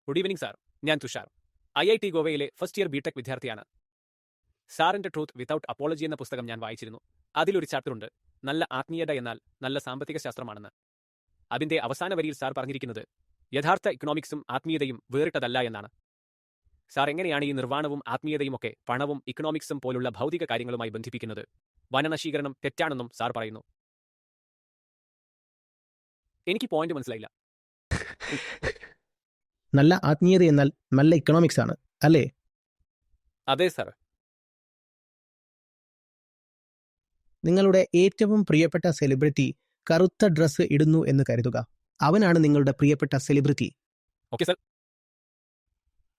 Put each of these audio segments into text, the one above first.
Good evening sir. ഞാൻ Tushar. IIT ഗോവയിലെ first year BTech വിദ്യാർത്ഥിയാണ്. സാറിന്റെ ട്രൂത്ത് വിതൗട്ട് അപ്പോളജി എന്ന പുസ്തകം ഞാൻ വായിച്ചിരുന്നു. അതിലൊരു ചാപ്റ്റർ ഉണ്ട്, നല്ല ആത്മീയത എന്നാൽ നല്ല സാമ്പത്തിക ശാസ്ത്രമാണെന്ന്. അതിന്റെ അവസാന വരിയിൽ സാർ പറഞ്ഞിരിക്കുന്നത് യഥാർത്ഥ ഇക്കണോമിക്സും ആത്മീയതയും വേറിട്ടതല്ല എന്നാണ്. സാർ എങ്ങനെയാണ് ഈ നിർവ്വാണവും ആത്മീയതയും ഒക്കെ പണവും ഇക്കണോമിക്സും പോലുള്ള ഭൗതിക കാര്യങ്ങളുമായി ബന്ധിപ്പിക്കുന്നത്? വനനശീകരണം തെറ്റാണെന്നും സാർ പറയുന്നു. എനിക്ക് പോയിന്റ് മനസ്സിലായില്ല. നല്ല ആത്മീയത എന്നാൽ നല്ല ഇക്കണോമിക്സ് ആണ് അല്ലേ? അതെ സാർ. നിങ്ങളുടെ ഏറ്റവും പ്രിയപ്പെട്ട സെലിബ്രിറ്റി കറുത്ത ഡ്രസ്സ് ഇടുന്നു എന്ന് കരുതുക. അവനാണ് നിങ്ങളുടെ പ്രിയപ്പെട്ട സെലിബ്രിറ്റി. Okay sir.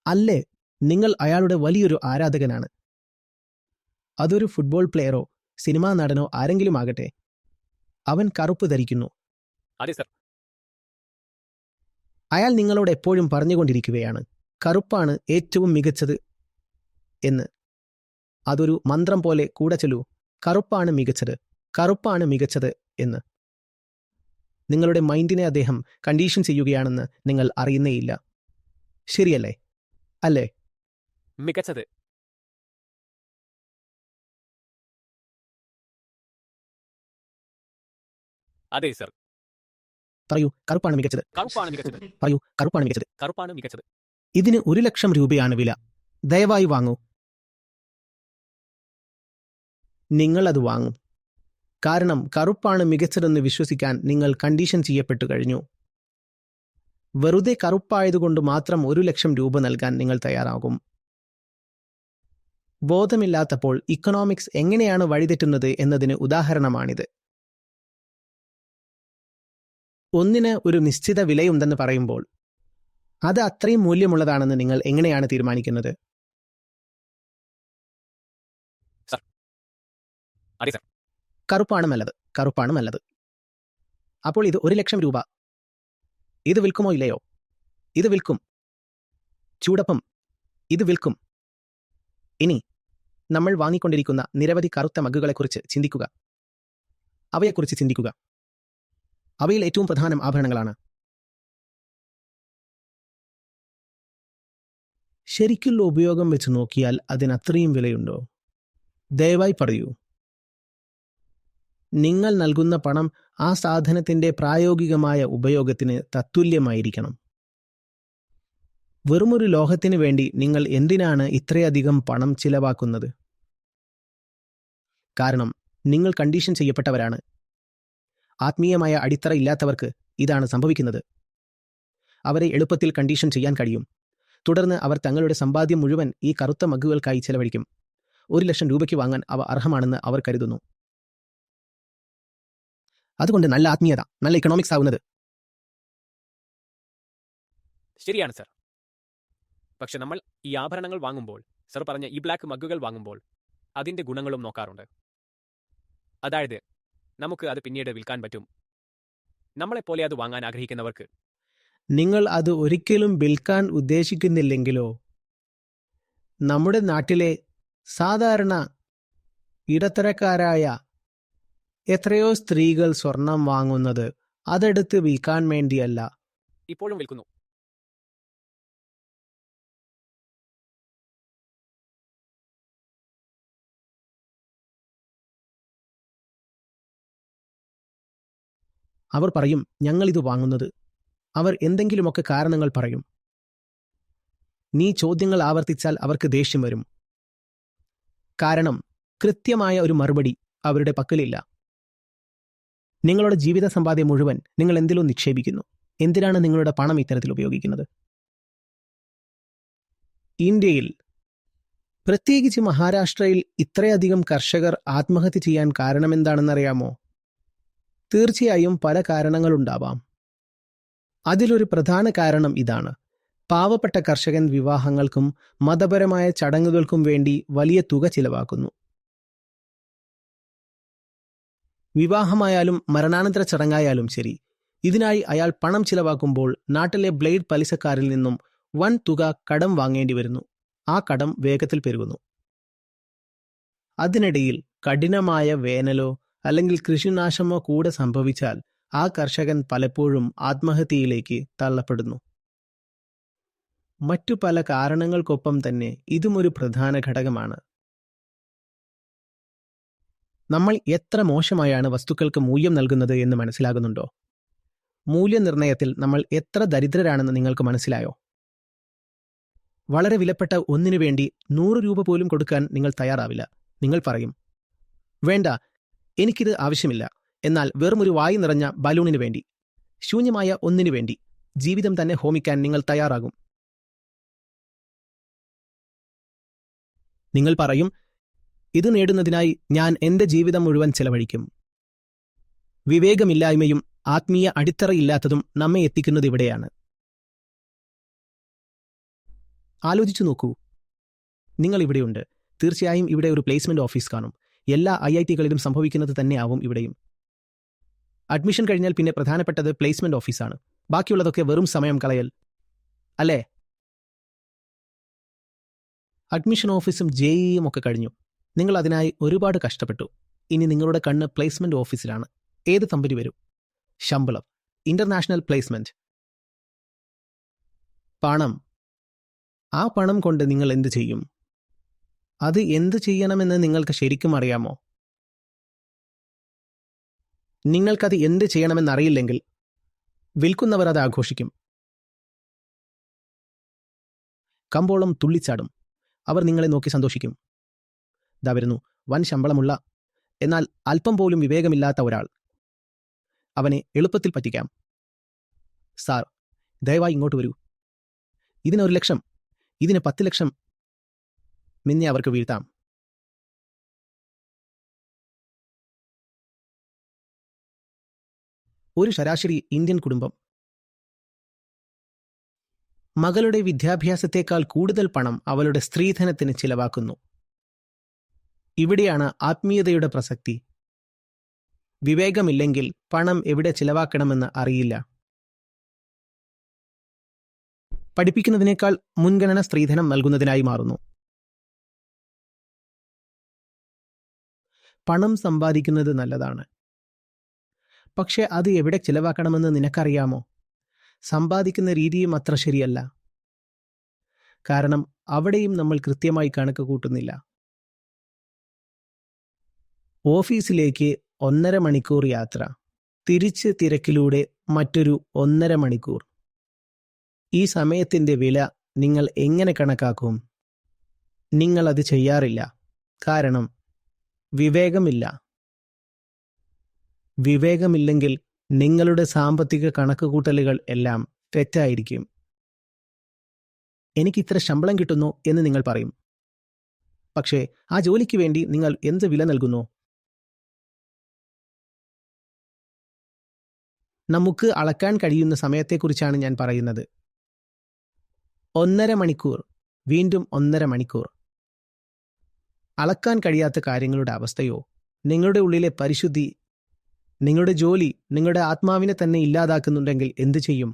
അല്ലേ, നിങ്ങൾ അയാളുടെ വലിയൊരു ആരാധകനാണ്. അതൊരു ഫുട്ബോൾ പ്ലെയറോ സിനിമാ നടനോ ആരെങ്കിലും ആകട്ടെ, അവൻ കറുപ്പ് ധരിക്കുന്നു. അതെ സാർ. അയാൾ നിങ്ങളോട് എപ്പോഴും പറഞ്ഞുകൊണ്ടിരിക്കുകയാണ് കറുപ്പാണ് ഏറ്റവും മികച്ചത് എന്ന്. അതൊരു മന്ത്രം പോലെ കൂടെ ചൊല്ലൂ, കറുപ്പാണ് മികച്ചത്, കറുപ്പാണ് മികച്ചത് എന്ന്. നിങ്ങളുടെ മൈൻഡിനെ അദ്ദേഹം കണ്ടീഷൻ ചെയ്യുകയാണെന്ന് നിങ്ങൾ അറിയുന്നേയില്ല. ശരിയല്ലേ? അല്ലേ? മികച്ചത്. അതെ സാർ. പറയൂ, കറുപ്പാണ് മികച്ചത്. കറുപ്പാണ് മികച്ചത്. പറയൂ, കറുപ്പാണ് മികച്ചത്. കറുപ്പാണ് മികച്ചത്. ഇതിന് 1,00,000 രൂപയാണ് വില. ദയവായി വാങ്ങൂ. നിങ്ങൾ അത് വാങ്ങും. കാരണം കറുപ്പാണ് മികച്ചതെന്ന് വിശ്വസിക്കാൻ നിങ്ങൾ കണ്ടീഷൻ ചെയ്യപ്പെട്ടു കഴിഞ്ഞു. വെറുതെ കറുപ്പായതുകൊണ്ട് മാത്രം 1,00,000 രൂപ നൽകാൻ നിങ്ങൾ തയ്യാറാകും. ബോധമില്ലാത്തപ്പോൾ ഇക്കണോമിക്സ് എങ്ങനെയാണ് വഴിതെറ്റുന്നത് എന്നതിന് ഉദാഹരണമാണിത്. ഒന്നിന് ഒരു നിശ്ചിത വിലയുണ്ടെന്ന് പറയുമ്പോൾ അത് അത്രയും മൂല്യമുള്ളതാണെന്ന് നിങ്ങൾ എങ്ങനെയാണ് തീരുമാനിക്കുന്നത്? അതെ സാർ. കറുപ്പാണ് നല്ലത്, കറുപ്പാണ് നല്ലത്. അപ്പോൾ ഇത് 1,00,000 രൂപ. ഇത് വിൽക്കുമോ ഇല്ലയോ? ഇത് വിൽക്കും. ചൂടപ്പം, ഇത് വിൽക്കും. ഇനി നമ്മൾ വാങ്ങിക്കൊണ്ടിരിക്കുന്ന നിരവധി കറുത്ത മഗ്ഗുകളെക്കുറിച്ച് ചിന്തിക്കുക. അവയെക്കുറിച്ച് ചിന്തിക്കുക. അവയിൽ ഏറ്റവും പ്രധാനം ആഭരണങ്ങളാണ്. ശരിക്കുള്ള ഉപയോഗം വെച്ച് നോക്കിയാൽ അതിനത്രയും വിലയുണ്ടോ? ദയവായി പറയൂ. നിങ്ങൾ നൽകുന്ന പണം ആ സാധനത്തിന്റെ പ്രായോഗികമായ ഉപയോഗത്തിന് തത്തുല്യമായിരിക്കണം. വെറുമൊരു ലോഹത്തിന് വേണ്ടി നിങ്ങൾ എന്തിനാണ് ഇത്രയധികം പണം ചിലവാക്കുന്നത്? കാരണം നിങ്ങൾ കണ്ടീഷൻ ചെയ്യപ്പെട്ടവരാണ്. ആത്മീയമായ അടിത്തറ ഇല്ലാത്തവർക്ക് ഇതാണ് സംഭവിക്കുന്നത്. അവരെ എളുപ്പത്തിൽ കണ്ടീഷൻ ചെയ്യാൻ കഴിയും. തുടർന്ന് അവർ തങ്ങളുടെ സമ്പാദ്യം മുഴുവൻ ഈ കറുത്ത മഗ്ഗുകൾക്കായി ചെലവഴിക്കും. 1,00,000 രൂപയ്ക്ക് വാങ്ങാൻ അവ അർഹമാണെന്ന് അവർ കരുതുന്നു. അതുകൊണ്ട് നല്ല ആത്മീയത, നല്ല ഇക്കണോമിക്സ് ആവുന്നത്. ശരിയാണ് സർ. പക്ഷെ നമ്മൾ ഈ ആഭരണങ്ങൾ വാങ്ങുമ്പോൾ, സർ പറഞ്ഞ ഈ ബ്ലാക്ക് മഗ്ഗുകൾ വാങ്ങുമ്പോൾ അതിന്റെ ഗുണങ്ങളും നോക്കാറുണ്ട്. അതായത് നമുക്ക് അത് പിന്നീട് വിൽക്കാൻ പറ്റും. നമ്മളെപ്പോലെ അത് വാങ്ങാൻ ആഗ്രഹിക്കുന്നവർക്ക്. നിങ്ങൾ അത് ഒരിക്കലും വിൽക്കാൻ ഉദ്ദേശിക്കുന്നില്ലെങ്കിലോ? നമ്മുടെ നാട്ടിലെ സാധാരണ ഇടത്തരക്കാരായ എത്രയോ സ്ത്രീകൾ സ്വർണം വാങ്ങുന്നത് അതെടുത്ത് വിൽക്കാൻ വേണ്ടിയല്ല. ഇപ്പോഴും വിൽക്കുന്നു. അവർ പറയും ഞങ്ങളിത് വാങ്ങുന്നത്. അവർ എന്തെങ്കിലുമൊക്കെ കാരണങ്ങൾ പറയും. നീ ചോദ്യങ്ങൾ ആവർത്തിച്ചാൽ അവർക്ക് ദേഷ്യം വരും. കാരണം കൃത്യമായ ഒരു മറുപടി അവരുടെ പക്കലില്ല. നിങ്ങളുടെ ജീവിത സമ്പാദ്യം മുഴുവൻ നിങ്ങൾ എന്തിലും നിക്ഷേപിക്കുന്നു. എന്തിനാണ് നിങ്ങളുടെ പണം ഇത്തരത്തിൽ ഉപയോഗിക്കുന്നത്? ഇന്ത്യയിൽ, പ്രത്യേകിച്ച് മഹാരാഷ്ട്രയിൽ ഇത്രയധികം കർഷകർ ആത്മഹത്യ ചെയ്യാൻ കാരണമെന്താണെന്നറിയാമോ? തീർച്ചയായും പല കാരണങ്ങളുണ്ടാവാം. അതിലൊരു പ്രധാന കാരണം ഇതാണ്: പാവപ്പെട്ട കർഷകൻ വിവാഹങ്ങൾക്കും മതപരമായ ചടങ്ങുകൾക്കും വേണ്ടി വലിയ തുക ചിലവാക്കുന്നു. വിവാഹമായാലും മരണാനന്തര ചടങ്ങായാലും ശരി, ഇതിനായി അയാൾ പണം ചിലവാക്കുമ്പോൾ നാട്ടിലെ ബ്ലേഡ് പലിശക്കാരിൽ നിന്നും വൻ തുക കടം വാങ്ങേണ്ടി വരുന്നു. ആ കടം വേഗത്തിൽ പെരുകുന്നു. അതിനിടയിൽ കഠിനമായ വേനലോ അല്ലെങ്കിൽ കൃഷിനാശമോ കൂടെ സംഭവിച്ചാൽ ആ കർഷകൻ പലപ്പോഴും ആത്മഹത്യയിലേക്ക് തള്ളപ്പെടുന്നു. മറ്റു പല കാരണങ്ങൾക്കൊപ്പം തന്നെ ഇതും ഒരു പ്രധാന ഘടകമാണ്. നമ്മൾ എത്ര മോശമായാണ് വസ്തുക്കൾക്ക് മൂല്യം നൽകുന്നത് എന്ന് മനസ്സിലാകുന്നുണ്ടോ? മൂല്യനിർണ്ണയത്തിൽ നമ്മൾ എത്ര ദരിദ്രരാണെന്ന് നിങ്ങൾക്ക് മനസ്സിലായോ? വളരെ വിലപ്പെട്ട ഒന്നിനു വേണ്ടി 100 രൂപ പോലും കൊടുക്കാൻ നിങ്ങൾ തയ്യാറാവില്ല. നിങ്ങൾ പറയും, വേണ്ട, എനിക്കിത് ആവശ്യമില്ല. എന്നാൽ വെറുമൊരു വായി നിറഞ്ഞ ബലൂണിനു വേണ്ടി, ശൂന്യമായ ഒന്നിനു വേണ്ടി ജീവിതം തന്നെ ഹോമിക്കാൻ നിങ്ങൾ തയ്യാറാകും. നിങ്ങൾ പറയും, ഇത് നേടുന്നതിനായി ഞാൻ എന്റെ ജീവിതം മുഴുവൻ ചെലവഴിക്കും. വിവേകമില്ലായ്മയും ആത്മീയ അടിത്തറയില്ലാത്തതും നമ്മെ എത്തിക്കുന്നത് ഇവിടെയാണ്. ആലോചിച്ചു നോക്കൂ. നിങ്ങൾ ഇവിടെയുണ്ട്. തീർച്ചയായും ഇവിടെ ഒരു പ്ലേസ്മെന്റ് ഓഫീസ് കാണും. എല്ലാ IIT-കളിലും സംഭവിക്കുന്നത് തന്നെയാവും ഇവിടെയും. അഡ്മിഷൻ കഴിഞ്ഞാൽ പിന്നെ പ്രധാനപ്പെട്ടത് പ്ലേസ്മെന്റ് ഓഫീസാണ്. ബാക്കിയുള്ളതൊക്കെ വെറും സമയം കളയൽ അല്ലേ? അഡ്മിഷൻ ഓഫീസും JEEയും ഒക്കെ കഴിഞ്ഞു. നിങ്ങൾ അതിനായി ഒരുപാട് കഷ്ടപ്പെട്ടു. ഇനി നിങ്ങളുടെ കണ്ണ് പ്ലേസ്മെന്റ് ഓഫീസിലാണ്. ഏത് കമ്പനി വരും? ശമ്പളം, ഇന്റർനാഷണൽ പ്ലേസ്മെന്റ്, പണം. ആ പണം കൊണ്ട് നിങ്ങൾ എന്ത് ചെയ്യും? അത് എന്ത് ചെയ്യണമെന്ന് നിങ്ങൾക്ക് ശരിക്കും അറിയാമോ? നിങ്ങൾക്കത് എന്ത് ചെയ്യണമെന്നറിയില്ലെങ്കിൽ വിൽക്കുന്നവർ അത് ആഘോഷിക്കും. കമ്പോളം തുള്ളിച്ചാടും. അവർ നിങ്ങളെ നോക്കി സന്തോഷിക്കും. ദാ വരുന്നു വൻ ശമ്പളമുള്ള, എന്നാൽ അല്പം പോലും വിവേകമില്ലാത്ത ഒരാൾ. അവനെ എളുപ്പത്തിൽ പറ്റിക്കാം. സാർ, ദയവായി ഇങ്ങോട്ട് വരൂ. ഇതിന് 1 ലക്ഷം, ഇതിന് 10 ലക്ഷം മിന്നെ അവർക്ക് വീഴ്ത്താം. ഒരു ശരാശരി ഇന്ത്യൻ കുടുംബം മകളുടെ വിദ്യാഭ്യാസത്തേക്കാൾ കൂടുതൽ പണം അവളുടെ സ്ത്രീധനത്തിന് ചിലവാക്കുന്നു. ഇവിടെയാണ് ആത്മീയതയുടെ പ്രസക്തി. വിവേകമില്ലെങ്കിൽ പണം എവിടെ ചിലവാക്കണമെന്ന് അറിയില്ല. പഠിപ്പിക്കുന്നതിനേക്കാൾ മുൻഗണന സ്ത്രീധനം നൽകുന്നതിനായി മാറുന്നു. പണം സമ്പാദിക്കുന്നത് നല്ലതാണ്. പക്ഷെ അത് എവിടെ ചിലവാക്കണമെന്ന് നിനക്കറിയാമോ? സമ്പാദിക്കുന്ന രീതിയും അത്ര ശരിയല്ല. കാരണം അവിടെയും നമ്മൾ കൃത്യമായി കണക്ക് കൂട്ടുന്നില്ല. ഓഫീസിലേക്ക് 1.5 മണിക്കൂർ യാത്ര, തിരിച്ച് തിരക്കിലൂടെ മറ്റൊരു 1.5 മണിക്കൂർ. ഈ സമയത്തിന്റെ വില നിങ്ങൾ എങ്ങനെ കണക്കാക്കും? നിങ്ങൾ അത് ചെയ്യാറില്ല. കാരണം വിവേകമില്ല. വിവേകമില്ലെങ്കിൽ നിങ്ങളുടെ സാമ്പത്തിക കണക്കുകൂട്ടലുകൾ എല്ലാം തെറ്റായിരിക്കും. എനിക്കിത്ര ശമ്പളം കിട്ടുന്നു എന്ന് നിങ്ങൾ പറയും. പക്ഷേ ആ ജോലിക്ക് വേണ്ടി നിങ്ങൾ എന്ത് വില നൽകുന്നു? നമുക്ക് അളക്കാൻ കഴിയുന്ന സമയത്തെക്കുറിച്ചാണ് ഞാൻ പറയുന്നത്. 1.5 മണിക്കൂർ, വീണ്ടും 1.5 മണിക്കൂർ. അളക്കാൻ കഴിയാത്ത കാര്യങ്ങളുടെ അവസ്ഥയോ? നിങ്ങളുടെ ഉള്ളിലെ പരിശുദ്ധി, നിങ്ങളുടെ ജോലി നിങ്ങളുടെ ആത്മാവിനെ തന്നെ ഇല്ലാതാക്കുന്നുണ്ടെങ്കിൽ എന്തു ചെയ്യും?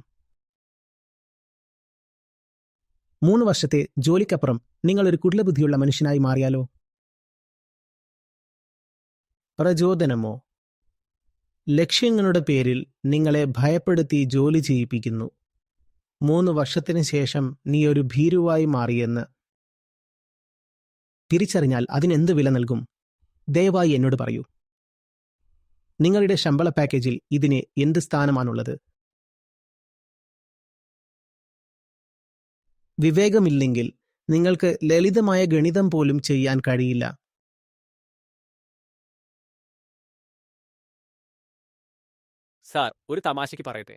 3 വർഷത്തെ ജോലിക്കപ്പുറം നിങ്ങളൊരു കുടിലബുദ്ധിയുള്ള മനുഷ്യനായി മാറിയാലോ? പ്രചോദനമോ? ലക്ഷ്യങ്ങളുടെ പേരിൽ നിങ്ങളെ ഭയപ്പെടുത്തി ജോലി ചെയ്യിപ്പിക്കുന്നു. 3 വർഷത്തിന് ശേഷം നീ ഒരു ഭീരുവായി മാറിയെന്ന് തിരിച്ചറിഞ്ഞാൽ അതിനെന്ത് വില നൽകും? ദയവായി എന്നോട് പറയൂ. നിങ്ങളുടെ ശമ്പള പാക്കേജിൽ ഇതിന് എന്ത് സ്ഥാനമാണുള്ളത്? വിവേകമില്ലെങ്കിൽ നിങ്ങൾക്ക് ലളിതമായ ഗണിതം പോലും ചെയ്യാൻ കഴിയില്ല. സാർ, ഒരു തമാശയ്ക്ക് പറയട്ടെ.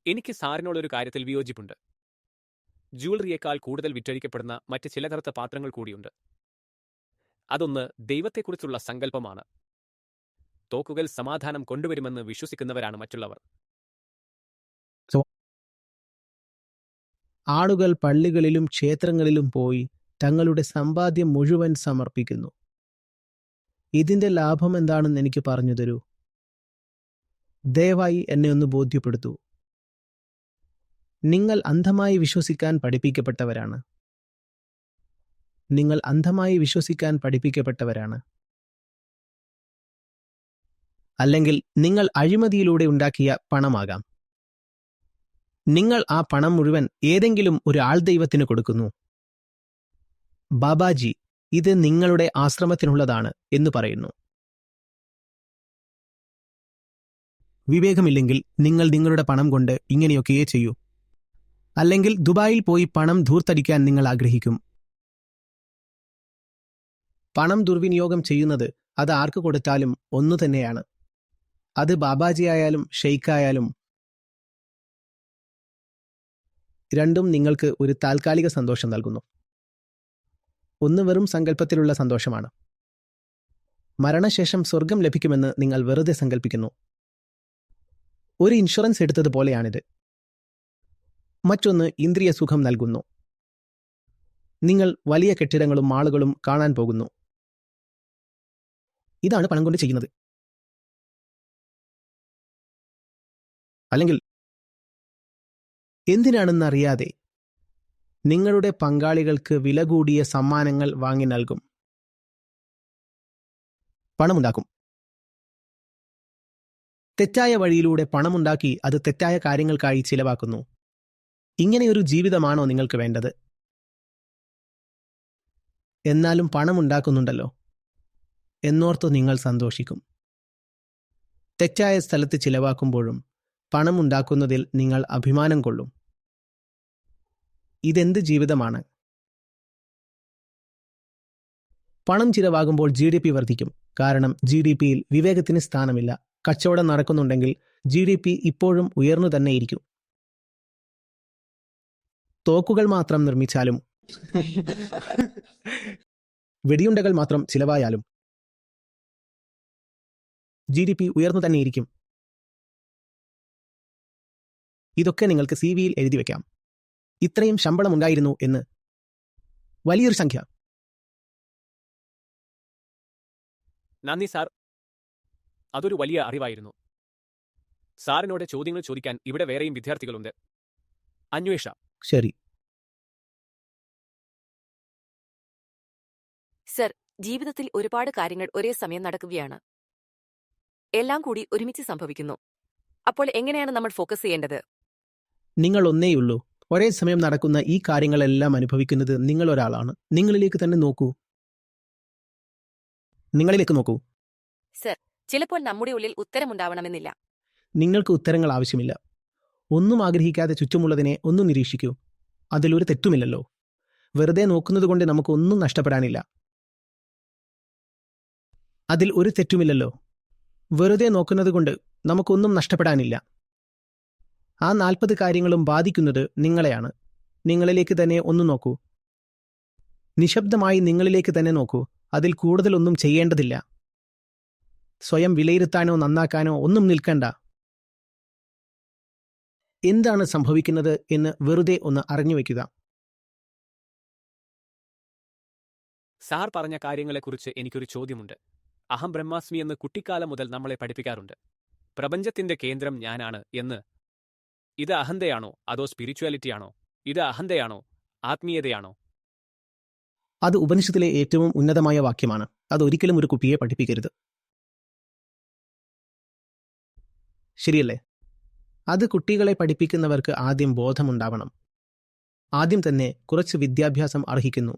എനിക്ക് സാറിനോടൊരു കാര്യത്തിൽ വിയോജിപ്പുണ്ട്. ജ്വല്ലറിയേക്കാൾ കൂടുതൽ വിറ്റഴിക്കപ്പെടുന്ന മറ്റ് ചില കറുത്ത പാത്രങ്ങൾ കൂടിയുണ്ട്. അതൊന്ന് ദൈവത്തെക്കുറിച്ചുള്ള സങ്കല്പമാണ്. തോക്കുകൾ സമാധാനം കൊണ്ടുവരുമെന്ന് വിശ്വസിക്കുന്നവരാണ് മറ്റുള്ളവർ. ആളുകൾ പള്ളികളിലും ക്ഷേത്രങ്ങളിലും പോയി തങ്ങളുടെ സമ്പാദ്യം മുഴുവൻ സമർപ്പിക്കുന്നു. ഇതിന്റെ ലാഭം എന്താണെന്ന് എനിക്ക് പറഞ്ഞു തരൂ. ദയവായി എന്നെ ഒന്ന് ബോധ്യപ്പെടുത്തൂ. നിങ്ങൾ അന്ധമായി വിശ്വസിക്കാൻ പഠിപ്പിക്കപ്പെട്ടവരാണ്. നിങ്ങൾ അന്ധമായി വിശ്വസിക്കാൻ പഠിപ്പിക്കപ്പെട്ടവരാണ്. അല്ലെങ്കിൽ നിങ്ങൾ അഴിമതിയിലൂടെ ഉണ്ടാക്കിയ പണമാകാം. നിങ്ങൾ ആ പണം മുഴുവൻ ഏതെങ്കിലും ഒരു ആൾദൈവത്തിന് കൊടുക്കുന്നു. ബാബാജി, ഇത് നിങ്ങളുടെ ആശ്രമത്തിനുള്ളതാണ് എന്ന് പറയുന്നു. വിവേകമില്ലെങ്കിൽ നിങ്ങൾ നിങ്ങളുടെ പണം കൊണ്ട് ഇങ്ങനെയൊക്കെയേ ചെയ്യൂ. അല്ലെങ്കിൽ ദുബായിൽ പോയി പണം ധൂർത്തടിക്കാൻ നിങ്ങൾ ആഗ്രഹിക്കും. പണം ദുർവിനിയോഗം ചെയ്യുന്നത് അത് ആർക്ക് കൊടുത്താലും ഒന്നു തന്നെയാണ്. അത് ബാബാജിയായാലും ഷെയ്ഖായാലും രണ്ടും നിങ്ങൾക്ക് ഒരു താൽക്കാലിക സന്തോഷം നൽകുന്നു. ഒന്ന് വെറും സങ്കല്പത്തിലുള്ള സന്തോഷമാണ്. മരണശേഷം സ്വർഗം ലഭിക്കുമെന്ന് നിങ്ങൾ വെറുതെ സങ്കല്പിക്കുന്നു. ഒരു ഇൻഷുറൻസ് എടുത്തതുപോലെയാണിത്. മറ്റൊന്ന് ഇന്ദ്രിയ സുഖം നൽകുന്നു. നിങ്ങൾ വലിയ കെട്ടിടങ്ങളും മാളുകളും കാണാൻ പോകുന്നു. ഇതാണ് പണം കൊണ്ട് ചെയ്യുന്നത്. അല്ലെങ്കിൽ എന്തിനാണെന്നറിയാതെ നിങ്ങളുടെ പങ്കാളികൾക്ക് വില കൂടിയ സമ്മാനങ്ങൾ വാങ്ങി നൽകും. പണമുണ്ടാക്കും. തെറ്റായ വഴിയിലൂടെ പണമുണ്ടാക്കി അത് തെറ്റായ കാര്യങ്ങൾക്കായി ചിലവാക്കുന്നു. ഇങ്ങനെയൊരു ജീവിതമാണോ നിങ്ങൾക്ക് വേണ്ടത്? എന്നാലും പണമുണ്ടാക്കുന്നുണ്ടല്ലോ എന്നോർത്ത് നിങ്ങൾ സന്തോഷിക്കും. തെറ്റായ സ്ഥലത്ത് ചിലവാക്കുമ്പോഴും പണമുണ്ടാക്കുന്നതിൽ നിങ്ങൾ അഭിമാനം കൊള്ളും. ഇതെന്ത് ജീവിതമാണ്? പണം ചിലവാകുമ്പോൾ GDP വർദ്ധിക്കും. കാരണം GDPയിൽ വിവേകത്തിന് സ്ഥാനമില്ല. കച്ചവടം നടക്കുന്നുണ്ടെങ്കിൽ GDP ഇപ്പോഴും ഉയർന്നു തന്നെയിരിക്കും. തോക്കുകൾ മാത്രം നിർമ്മിച്ചാലും വെടിയുണ്ടകൾ മാത്രം ചിലവായാലും GDP ഉയർന്നു തന്നെയിരിക്കും. ഇതൊക്കെ നിങ്ങൾക്ക് CV-യിൽ എഴുതി വയ്ക്കാം. ഇത്രയും ശമ്പളമുണ്ടായിരുന്നു എന്ന്. വലിയൊരു സംഖ്യ. നന്ദി സാർ. അതൊരു വലിയ അറിവായിരുന്നു. സാറിനോട് ചോദ്യങ്ങൾ ചോദിക്കാൻ ഇവിടെ വേറെയും വിദ്യാർത്ഥികളുണ്ട്. അന്വേഷ. ശരി. സർ, ജീവിതത്തിൽ ഒരുപാട് കാര്യങ്ങൾ ഒരേ സമയം നടക്കുകയാണ്. എല്ലാം കൂടി ഒരുമിച്ച് സംഭവിക്കുന്നു. അപ്പോൾ എങ്ങനെയാണ് നമ്മൾ ഫോക്കസ് ചെയ്യേണ്ടത്? നിങ്ങൾ ഒന്നേയുള്ളൂ. ഒരേ സമയം നടക്കുന്ന ഈ കാര്യങ്ങളെല്ലാം അനുഭവിക്കുന്നത് നിങ്ങൾ ഒരാളാണ്. നിങ്ങളിലേക്ക് തന്നെ നോക്കൂ. നിങ്ങളിലേക്ക് നോക്കൂ. സർ, ചിലപ്പോൾ നമ്മുടെ ഉള്ളിൽ ഉത്തരമുണ്ടാവണമെന്നില്ല. നിങ്ങൾക്ക് ഉത്തരങ്ങൾ ആവശ്യമില്ല. ഒന്നും ആഗ്രഹിക്കാതെ ചുറ്റുമുള്ളതിനെ ഒന്നും നിരീക്ഷിക്കൂ. അതിലൊരു തെറ്റുമില്ലല്ലോ. വെറുതെ നോക്കുന്നതുകൊണ്ട് നമുക്ക് ഒന്നും നഷ്ടപ്പെടാനില്ല. അതിൽ ഒരു തെറ്റുമില്ലല്ലോ. വെറുതെ നോക്കുന്നതുകൊണ്ട് നമുക്കൊന്നും നഷ്ടപ്പെടാനില്ല. ആ 40 കാര്യങ്ങളും ബാധിക്കുന്നത് നിങ്ങളെയാണ്. നിങ്ങളിലേക്ക് തന്നെ ഒന്ന് നോക്കൂ. നിശബ്ദമായി നിങ്ങളിലേക്ക് തന്നെ നോക്കൂ. അതിൽ കൂടുതലൊന്നും ചെയ്യേണ്ടതില്ല. സ്വയം വിലയിരുത്താനോ നന്നാക്കാനോ ഒന്നും നിൽക്കണ്ട. എന്താണ് സംഭവിക്കുന്നത് എന്ന് വെറുതെ ഒന്ന് അറിഞ്ഞുവെക്കുക. സാർ പറഞ്ഞ കാര്യങ്ങളെക്കുറിച്ച് എനിക്കൊരു ചോദ്യമുണ്ട്. അഹം ബ്രഹ്മാസ്മി എന്ന് കുട്ടിക്കാലം മുതൽ നമ്മളെ പഠിപ്പിക്കാറുണ്ട്. പ്രപഞ്ചത്തിന്റെ കേന്ദ്രം ഞാനാണ് എന്ന്. ഇത് അഹന്തയാണോ അതോ സ്പിരിച്വാലിറ്റിയാണോ? ഇത് അഹന്തയാണോ ആത്മീയതയാണോ? അത് ഉപനിഷത്തിലെ ഏറ്റവും ഉന്നതമായ വാക്യമാണ്. അതൊരിക്കലും ഒരു കുട്ടിയെ പഠിപ്പിക്കരുത്. ശരിയല്ലേ? അത് കുട്ടികളെ പഠിപ്പിക്കുന്നവർക്ക് ആദ്യം ബോധമുണ്ടാവണം. ആദ്യം തന്നെ കുറച്ച് വിദ്യാഭ്യാസം അർഹിക്കുന്നു.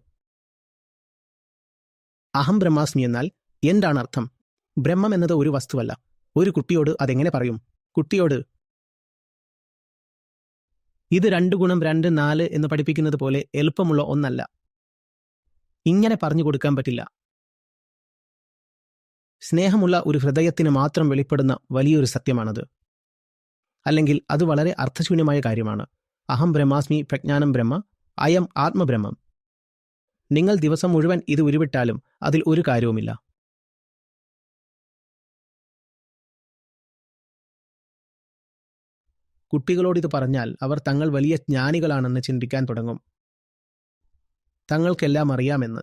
അഹം ബ്രഹ്മാസ്മി എന്നാൽ എന്താണ് അർത്ഥം? ബ്രഹ്മം എന്നത് ഒരു വസ്തുവല്ല. ഒരു കുട്ടിയോട് അതെങ്ങനെ പറയും? കുട്ടിയോട് ഇത് 2 ഗുണം 2 4 എന്ന് പഠിപ്പിക്കുന്നത് പോലെ എളുപ്പമുള്ള ഒന്നല്ല. ഇങ്ങനെ പറഞ്ഞു കൊടുക്കാൻ പറ്റില്ല. സ്നേഹമുള്ള ഒരു ഹൃദയത്തിന് മാത്രം വെളിപ്പെടുന്ന വലിയൊരു സത്യമാണത്. അല്ലെങ്കിൽ അത് വളരെ അർത്ഥശൂന്യമായ കാര്യമാണ്. അഹം ബ്രഹ്മാസ്മി പ്രജ്ഞാനം ബ്രഹ്മ, അയം ആത്മബ്രഹ്മം. നിങ്ങൾ ദിവസം മുഴുവൻ ഇത് ഉരുവിട്ടാലും അതിൽ ഒരു കാര്യവുമില്ല. കുട്ടികളോടിത് പറഞ്ഞാൽ അവർ തങ്ങൾ വലിയ ജ്ഞാനികളാണെന്ന് ചിന്തിക്കാൻ തുടങ്ങും. തങ്ങൾക്കെല്ലാം അറിയാമെന്ന്.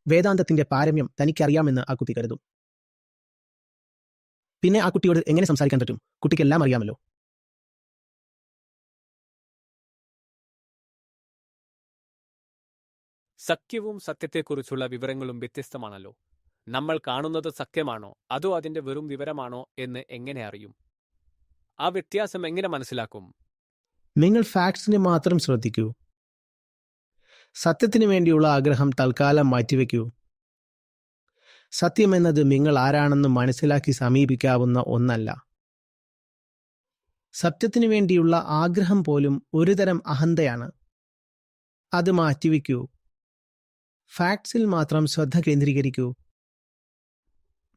വേദാന്തത്തിന്റെ പാരമ്യം തനിക്കറിയാമെന്ന് ആ കുട്ടി കരുതും. പിന്നെ ആ കുട്ടിയോട് എങ്ങനെ സംസാരിക്കാൻ പറ്റും? കുട്ടിക്കെല്ലാം അറിയാമല്ലോ. സത്യവും സത്യത്തെക്കുറിച്ചുള്ള വിവരങ്ങളും വ്യത്യസ്തമാണല്ലോ. നമ്മൾ കാണുന്നത് സത്യമാണോ അതോ അതിന്റെ വെറും വിവരമാണോ എന്ന് എങ്ങനെ അറിയും? ആ വ്യത്യാസം എങ്ങനെ മനസ്സിലാക്കും? നിങ്ങൾ ഫാക്ട്സിനെ മാത്രം ശ്രദ്ധിക്കൂ. സത്യത്തിനു വേണ്ടിയുള്ള ആഗ്രഹം തൽക്കാലം മാറ്റിവെക്കൂ. സത്യമെന്നത് നിങ്ങൾ ആരാണെന്ന് മനസ്സിലാക്കി സമീപിക്കാവുന്ന ഒന്നല്ല. സത്യത്തിനു വേണ്ടിയുള്ള ആഗ്രഹം പോലും ഒരുതരം അഹന്തയാണ്. അത് മാറ്റിവെക്കൂ. ഫാക്ട്സിൽ മാത്രം ശ്രദ്ധ കേന്ദ്രീകരിക്കൂ.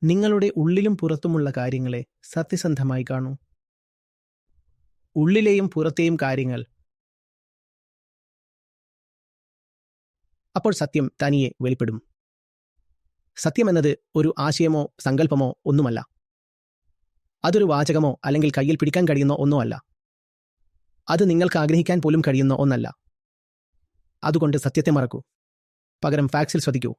നിങ്ങളുടെ ഉള്ളിലും പുറത്തുമുള്ള കാര്യങ്ങളെ സത്യസന്ധമായി കാണൂ. ഉള്ളിലെയും പുറത്തെയും കാര്യങ്ങൾ. അപ്പോൾ സത്യം തനിയെ വെളിപ്പെടും. സത്യമെന്നത് ഒരു ആശയമോ സങ്കല്പമോ ഒന്നുമല്ല. അതൊരു വാചകമോ അല്ലെങ്കിൽ കയ്യിൽ പിടിക്കാൻ കഴിയുന്ന ഒന്നോ അല്ല. അത് നിങ്ങൾക്ക് ആഗ്രഹിക്കാൻ പോലും കഴിയുന്ന ഒന്നല്ല. അതുകൊണ്ട് സത്യത്തെ മറക്കൂ. പകരം ഫാക്ട്സിൽ ശ്രദ്ധിക്കൂ.